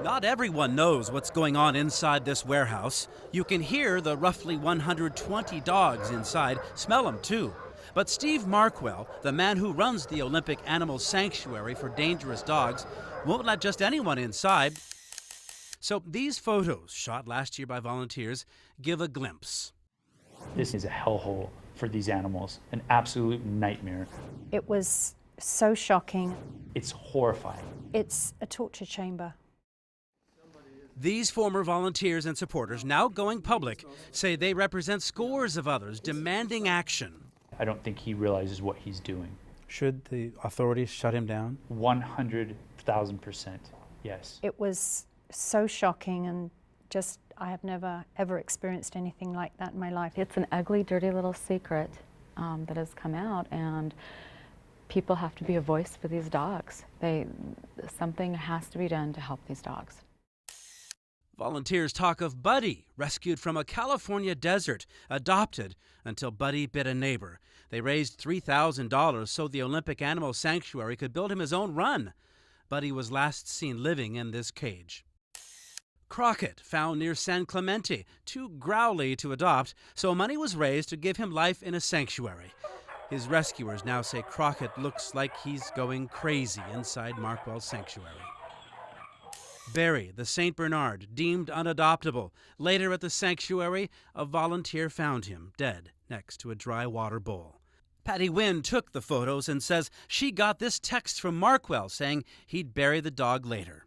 Not everyone knows what's going on inside this warehouse. You can hear the roughly 120 dogs inside, smell them too. But Steve Markwell, the man who runs the Olympic Animal Sanctuary for dangerous dogs, won't let just anyone inside. So these photos, shot last year by volunteers, give a glimpse. This is a hellhole for these animals, an absolute nightmare. It was so shocking. It's horrifying. It's a torture chamber. These former volunteers and supporters, now going public, say they represent scores of others demanding action. I don't think he realizes what he's doing. Should the authorities shut him down? 100,000%, yes. It was so shocking, and just, I have never ever experienced anything like that in my life. It's an ugly, dirty little secret that has come out, and people have to be a voice for these dogs. Something has to be done to help these dogs. Volunteers talk of Buddy, rescued from a California desert, adopted until Buddy bit a neighbor. They raised $3,000 so the Olympic Animal Sanctuary could build him his own run. Buddy was last seen living in this cage. Crockett, found near San Clemente, too growly to adopt, so money was raised to give him life in a sanctuary. His rescuers now say Crockett looks like he's going crazy inside Markwell's sanctuary. Barry, the St. Bernard, deemed unadoptable. Later at the sanctuary, a volunteer found him dead next to a dry water bowl. Patty Wynn took the photos and says she got this text from Markwell saying he'd bury the dog later.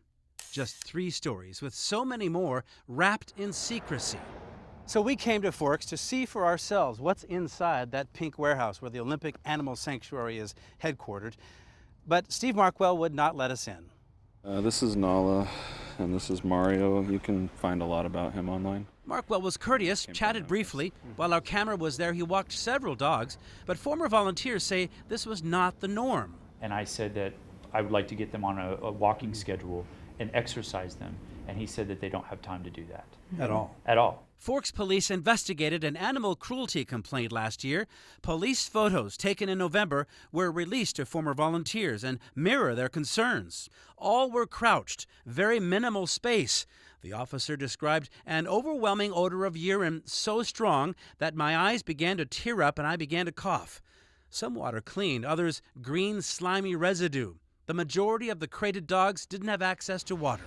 Just 3 stories with so many more wrapped in secrecy. So we came to Forks to see for ourselves what's inside that pink warehouse where the Olympic Animal Sanctuary is headquartered. But Steve Markwell would not let us in. This is Nala, and this is Mario. You can find a lot about him online. Markwell was courteous, chatted briefly. While our camera was there, he walked several dogs, but former volunteers say this was not the norm. And I said that I would like to get them on a walking schedule and exercise them, and he said that they don't have time to do that. At all? At all. Forks police investigated an animal cruelty complaint last year. Police photos taken in November were released to former volunteers and mirror their concerns. All were crouched, very minimal space. The officer described an overwhelming odor of urine so strong that my eyes began to tear up and I began to cough. Some water clean, others green, slimy residue. The majority of the crated dogs didn't have access to water.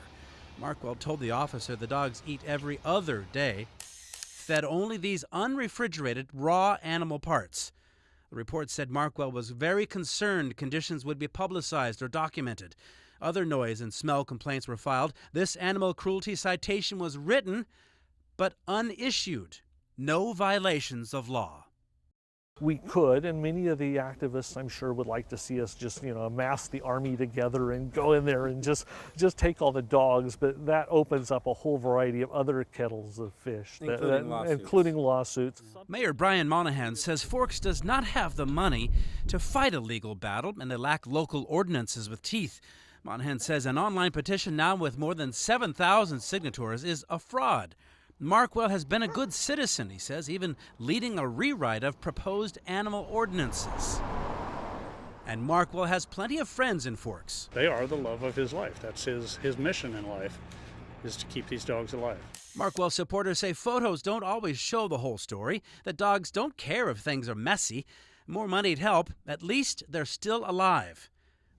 Markwell told the officer the dogs eat every other day, fed only these unrefrigerated, raw animal parts. The report said Markwell was very concerned conditions would be publicized or documented. Other noise and smell complaints were filed. This animal cruelty citation was written, but unissued. No violations of law. We could, and many of the activists, I'm sure, would like to see us just, amass the army together and go in there and just take all the dogs, but that opens up a whole variety of other kettles of fish, including lawsuits. Mayor Brian Monahan says Forks does not have the money to fight a legal battle, and they lack local ordinances with teeth. Monahan says an online petition now with more than 7,000 signatories is a fraud. Markwell has been a good citizen, he says, even leading a rewrite of proposed animal ordinances. And Markwell has plenty of friends in Forks. They are the love of his life. That's his mission in life, is to keep these dogs alive. Markwell supporters say photos don't always show the whole story, that dogs don't care if things are messy. More money'd help. At least they're still alive.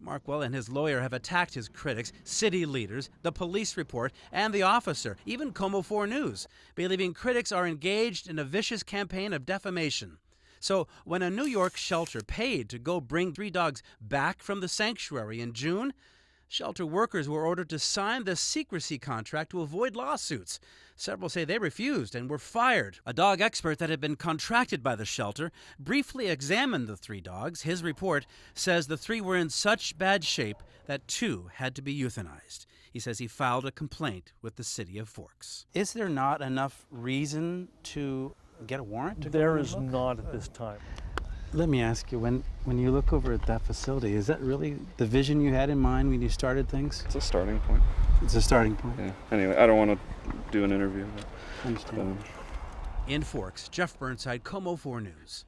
Markwell and his lawyer have attacked his critics, city leaders, the police report, and the officer, even Como 4 News, believing critics are engaged in a vicious campaign of defamation. So when a New York shelter paid to go bring 3 dogs back from the sanctuary in June, shelter workers were ordered to sign the secrecy contract to avoid lawsuits. Several say they refused and were fired. A dog expert that had been contracted by the shelter briefly examined the 3 dogs. His report says the 3 were in such bad shape that 2 had to be euthanized. He says he filed a complaint with the city of Forks. Is there not enough reason to get a warrant? There is not at this time. Let me ask you, when you look over at that facility, is that really the vision you had in mind when you started things? It's a starting point. It's a starting point? Yeah. Anyway, I don't want to do an interview. I understand. In Forks, Jeff Burnside, Como 4 News.